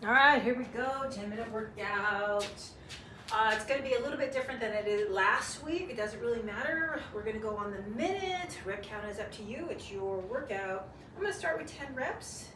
All right, here we go, 10-minute workout. It's gonna be a little bit different than it did last week. It doesn't really matter. We're gonna go on the minute. Rep count is up to you, it's your workout. I'm gonna start with 10 reps.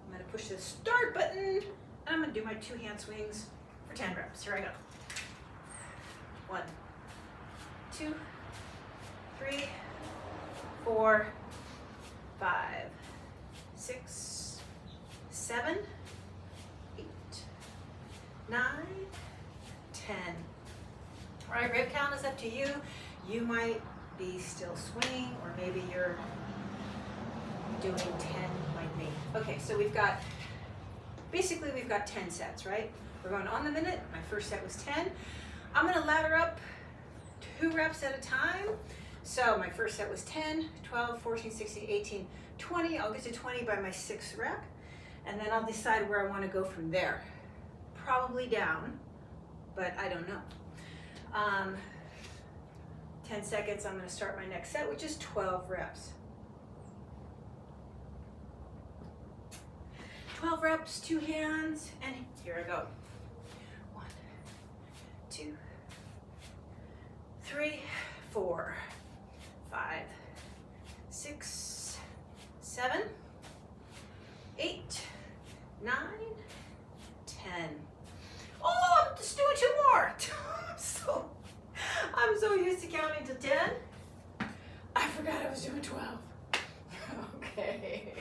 I'm gonna push the start button, and I'm gonna do my 2 hand swings for 10 reps. Here I go. 1, 2, 3, 4, 5, 6, 7, 8, 9, 10. All right, rep count is up to you. You might be still swinging, or maybe you're doing 10 like me. Okay, so we've got 10 sets, right? We're going on the minute. My first set was 10. I'm gonna ladder up 2 reps at a time. So my first set was 10, 12, 14, 16, 18, 20. I'll get to 20 by my 6th rep, and then I'll decide where I wanna go from there. Probably down, but I don't know. 10 seconds, I'm gonna start my next set, which is 12 reps. 12 reps, 2 hands, and here I go. 1, 2, 3, 4, 5, 6, 7, 8, 9, 10. Oh, I'm just doing 2 more. I'm so used to counting to 10. I forgot I was doing 12. Okay.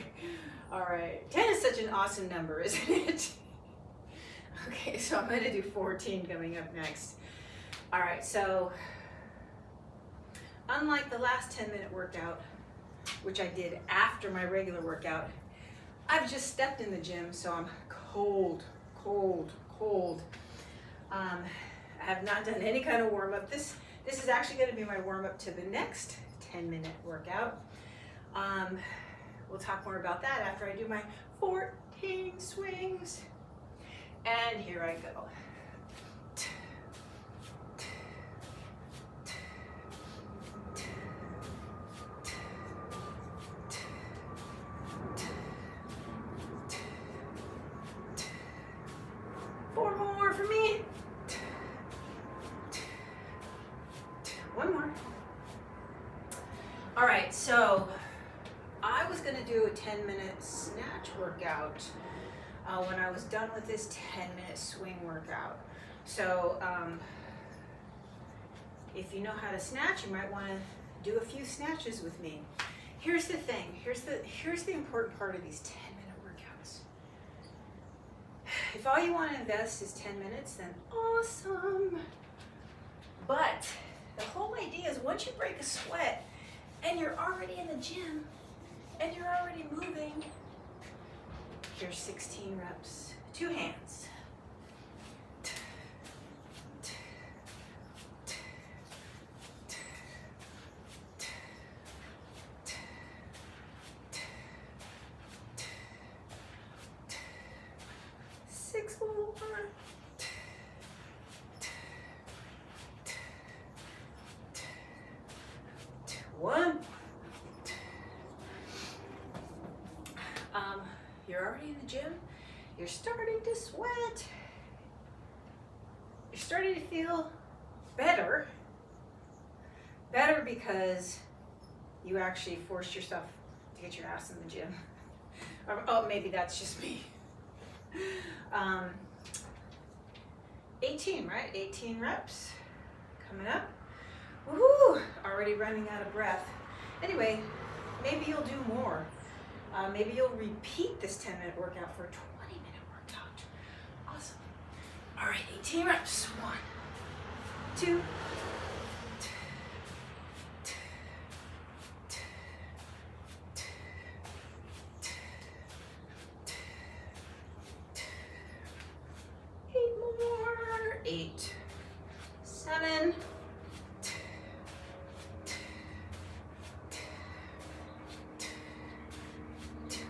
All right. 10 is such an awesome number, isn't it? Okay, so I'm going to do 14 coming up next. All right, so unlike the last 10-minute workout, which I did after my regular workout, I've just stepped in the gym, so I'm cold. I have not done any kind of warm-up. This is actually going to be my warm-up to the next 10-minute workout. We'll talk more about that after I do my 14 swings. And here I go. All right, so I was gonna do a 10-minute snatch workout when I was done with this 10-minute swing workout. So if you know how to snatch, you might wanna do a few snatches with me. Here's the thing, here's the important part of these 10-minute workouts. If all you wanna invest is 10 minutes, then awesome. But the whole idea is once you break a sweat, and you're already in the gym, and you're already moving, here's 16 reps, 2 hands. Six more. 1. You're already in the gym. You're starting to sweat. You're starting to feel better. Better because you actually forced yourself to get your ass in the gym. Oh, maybe that's just me. 18, right? 18 reps coming up. Woohoo! Already running out of breath. Anyway, maybe you'll do more. Maybe you'll repeat this 10-minute workout for a 20-minute workout. Awesome. All right, 18 reps. 1, 2, 8 more. 8, 7,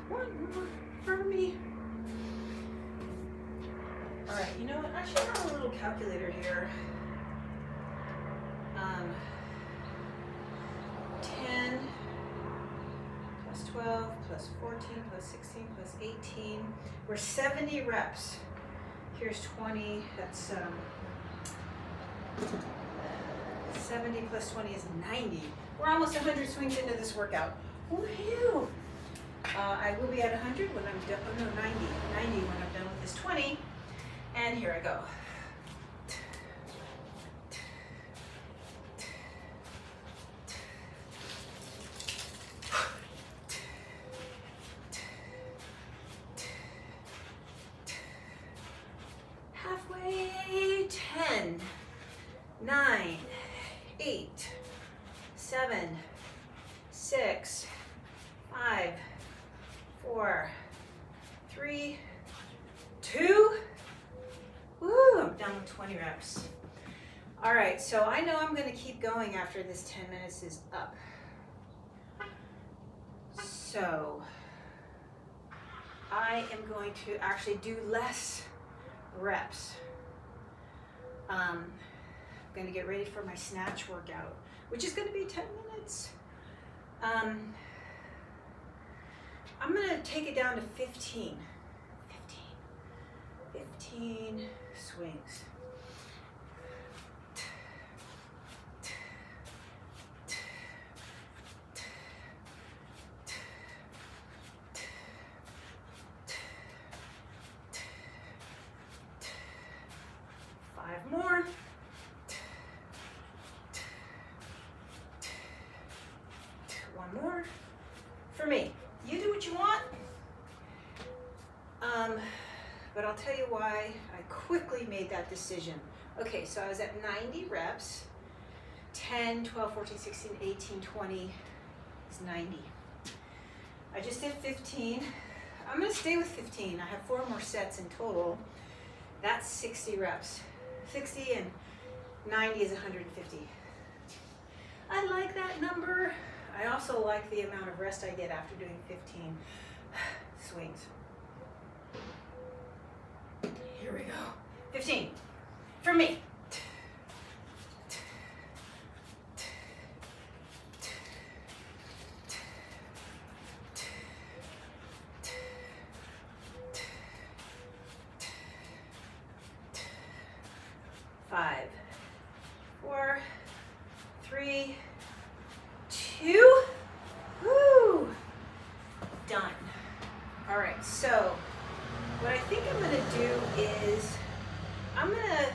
1 more for me. All right, you know what? I should have a little calculator here. 10 plus 12 plus 14 plus 16 plus 18. We're 70 reps. Here's 20, that's 70 plus 20 is 90. We're almost 100 swings into this workout. Woohoo! I will be at 100 when I'm done, oh no, 90 when I'm done with this 20. And here I go. Halfway, 10, 9, 8, 7, 6, 5, 4, 3, 2. Woo, I'm done with 20 reps. All right, so I know I'm going to keep going after this 10 minutes is up. So I am going to actually do less reps. I'm going to get ready for my snatch workout, which is going to be 10 minutes. I'm going to take it down to 15 swings. Five more. One more. For me, you do what you want. But I'll tell you why I quickly made that decision. Okay, so I was at 90 reps. 10, 12, 14, 16, 18, 20 is 90. I just did 15. I'm gonna stay with 15. I have 4 more sets in total. That's 60 reps. 60 and 90 is 150. I like that number. I also like the amount of rest I get after doing 15 swings. Here we go. 15 for me. Five, 4, 3, 2. Woo! Done. All right, so what I think I'm gonna do is I'm gonna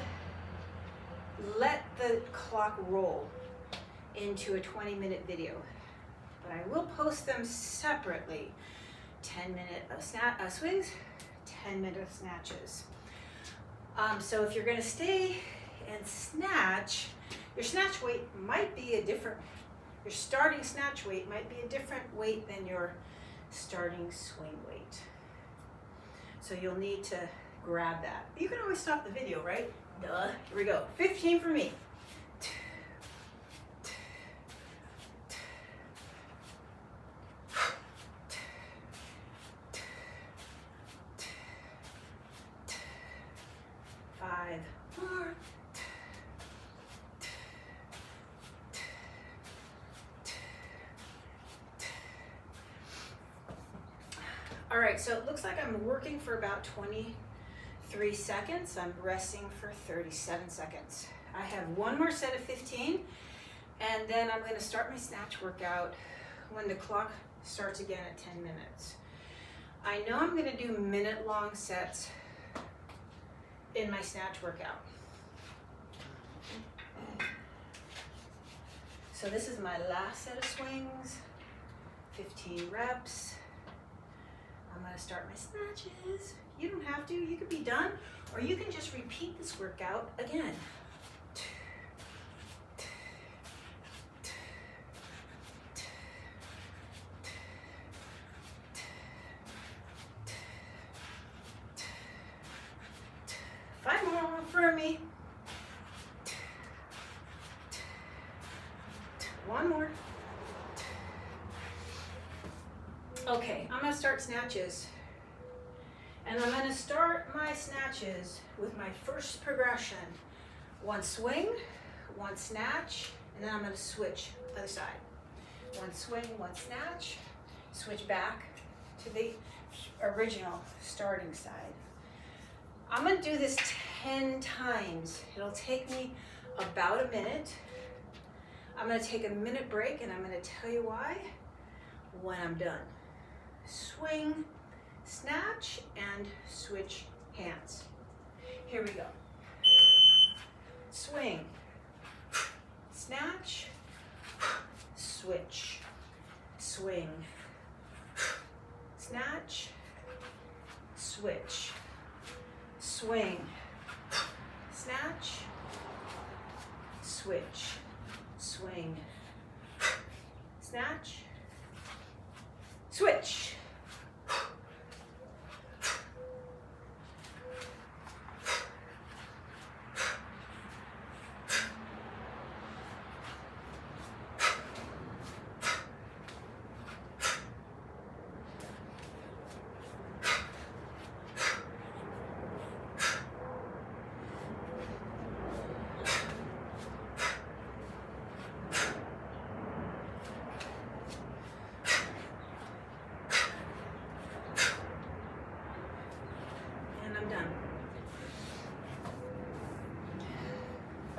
let the clock roll into a 20-minute video, but I will post them separately. 10-minute of swings, 10-minute of snatches. So if you're gonna stay and snatch, your snatch weight might be a different, your starting snatch weight might be a different weight than your starting swing weight. So you'll need to grab that. But you can always stop the video, right? Duh. Here we go. 15 for me. Five more. All right, so it looks like I'm working for about 23 seconds. I'm resting for 37 seconds. I have 1 more set of 15, and then I'm gonna start my snatch workout when the clock starts again at 10 minutes. I know I'm gonna do minute-long sets in my snatch workout. So this is my last set of swings, 15 reps. I'm gonna start my snatches. You don't have to, you could be done, or you can just repeat this workout again. Five more for me. One more. Okay, I'm gonna start snatches. And I'm gonna start my snatches with my first progression. 1 swing, 1 snatch, and then I'm gonna switch other side. 1 swing, 1 snatch, switch back to the original starting side. I'm gonna do this 10 times. It'll take me about a minute. I'm gonna take a minute break and I'm gonna tell you why when I'm done. Swing, snatch, and switch hands. Here we go. Swing, snatch, switch, swing, snatch, switch, swing, snatch, switch, swing, snatch, switch. I'm done.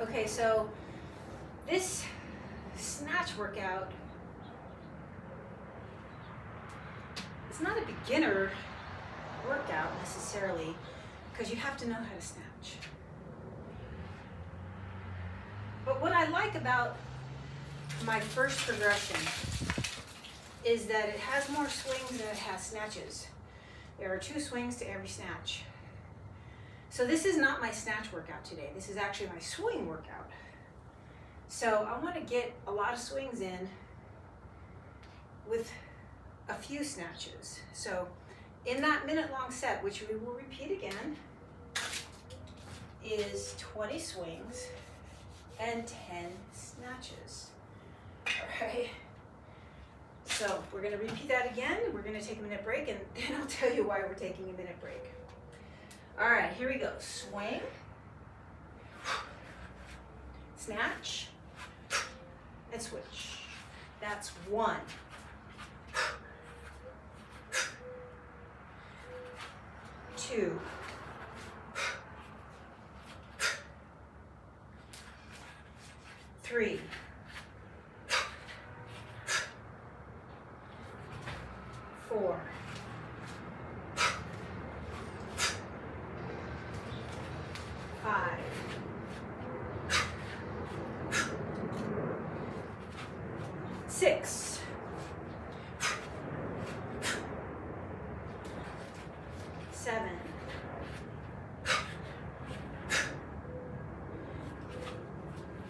Okay, so this snatch workout, it's not a beginner workout necessarily, because you have to know how to snatch. But what I like about my first progression is that it has more swings than it has snatches. There are 2 swings to every snatch. So this is not my snatch workout today. This is actually my swing workout. So I want to get a lot of swings in with a few snatches. So in that minute-long set, which we will repeat again, is 20 swings and 10 snatches. All right. So we're going to repeat that again. We're going to take a minute break, and then I'll tell you why we're taking a minute break. All right, here we go. Swing, snatch, and switch. That's 1. 2. 3. 4. 5. 6. 7.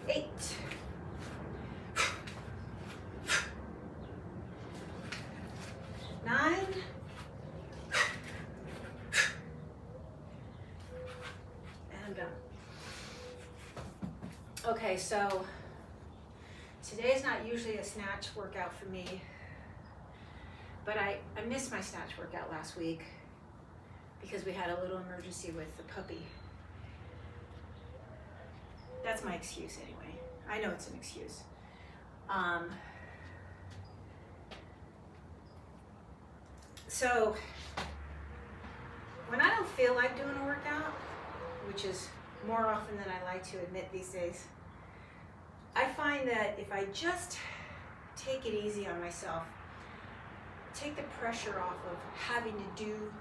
8. 9. And I'm done. Okay, so today is not usually a snatch workout for me, but I missed my snatch workout last week because we had a little emergency with the puppy. That's my excuse anyway. I know it's an excuse. So when I don't feel like doing a workout, which is more often than I like to admit these days, I find that if I just take it easy on myself, take the pressure off of having to do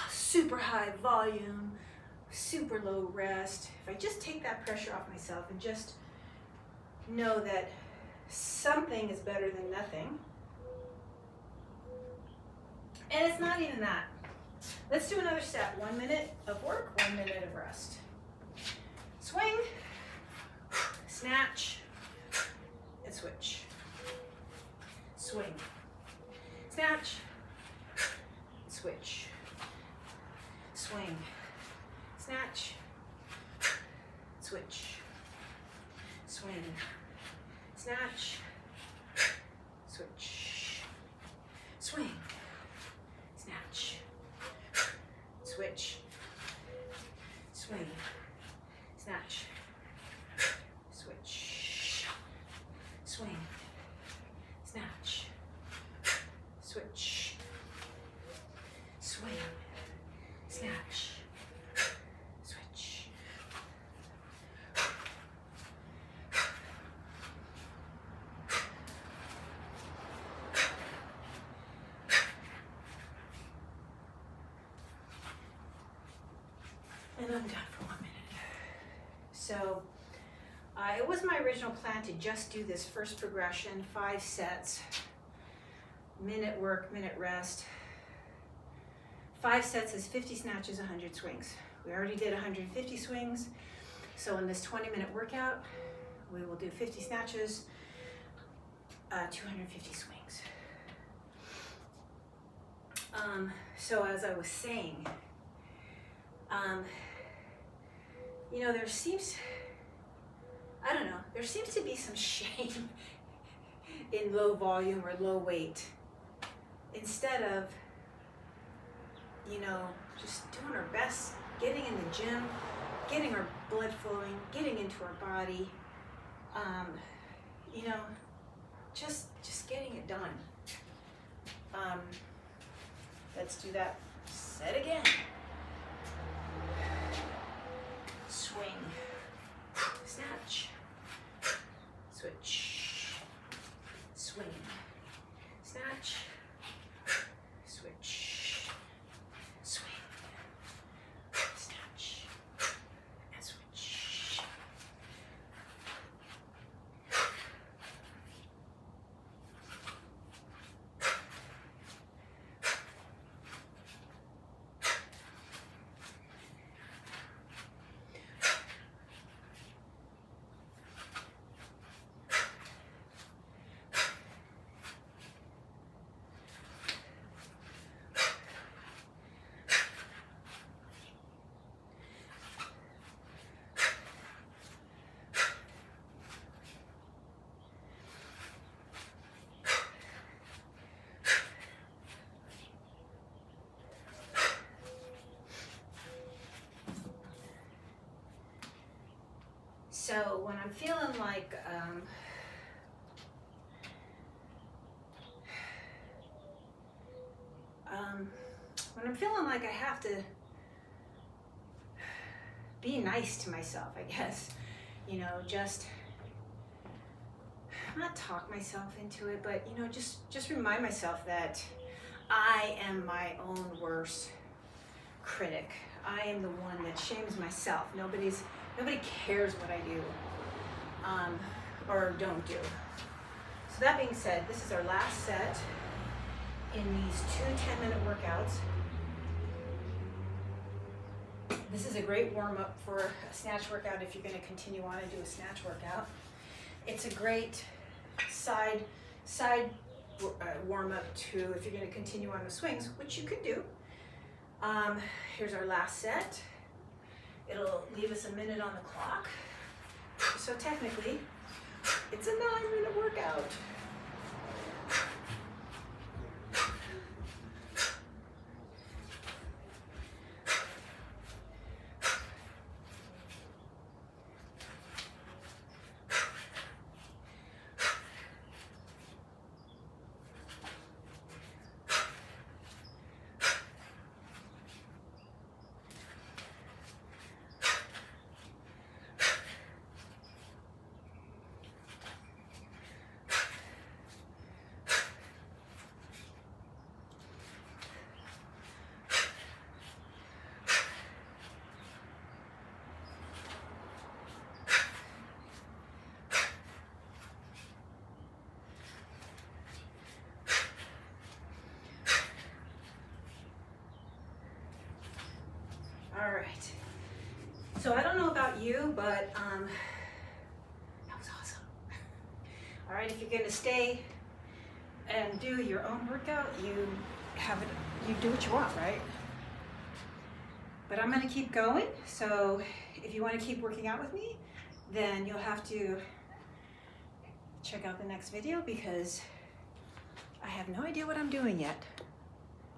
super high volume, super low rest, if I just take that pressure off myself and just know that something is better than nothing, and it's not even that. Let's do another set. 1 minute of work, 1 minute of rest. Swing, snatch, and switch. Swing, snatch, switch. Swing, snatch, switch. Swing, snatch, switch. Swing, snatch, switch. Swing, snatch, switch. Swing, snatch, switch. Swing, snatch, And I'm done for 1 minute. So it was my original plan to just do this first progression, 5 sets, minute work, minute rest. 5 sets is 50 snatches, 100 swings. We already did 150 swings. So in this 20-minute workout, we will do 50 snatches, 250 swings. So as I was saying, you know, there seems to be some shame in low volume or low weight, instead of, you know, just doing our best, getting in the gym, getting our blood flowing, getting into our body, you know, just getting it done. Let's do that set again. Swing, snatch, switch, swing, snatch, switch, swing, snatch, and switch. So when I'm feeling like I have to be nice to myself, I guess, you know, just not talk myself into it, but, you know, just remind myself that I am my own worst critic. I am the one that shames myself. Nobody cares what I do or don't do. So that being said, this is our last set in these 2 10-minute workouts. This is a great warm-up for a snatch workout if you're going to continue on and do a snatch workout. It's a great side warm-up to if you're going to continue on with swings, which you could do. Here's our last set. It'll leave us a minute on the clock. So technically, it's a 9-minute workout. All right. So I don't know about you, but that was awesome. All right, if you're going to stay and do your own workout, you do what you want, right? But I'm going to keep going. So if you want to keep working out with me, then you'll have to check out the next video, because I have no idea what I'm doing yet.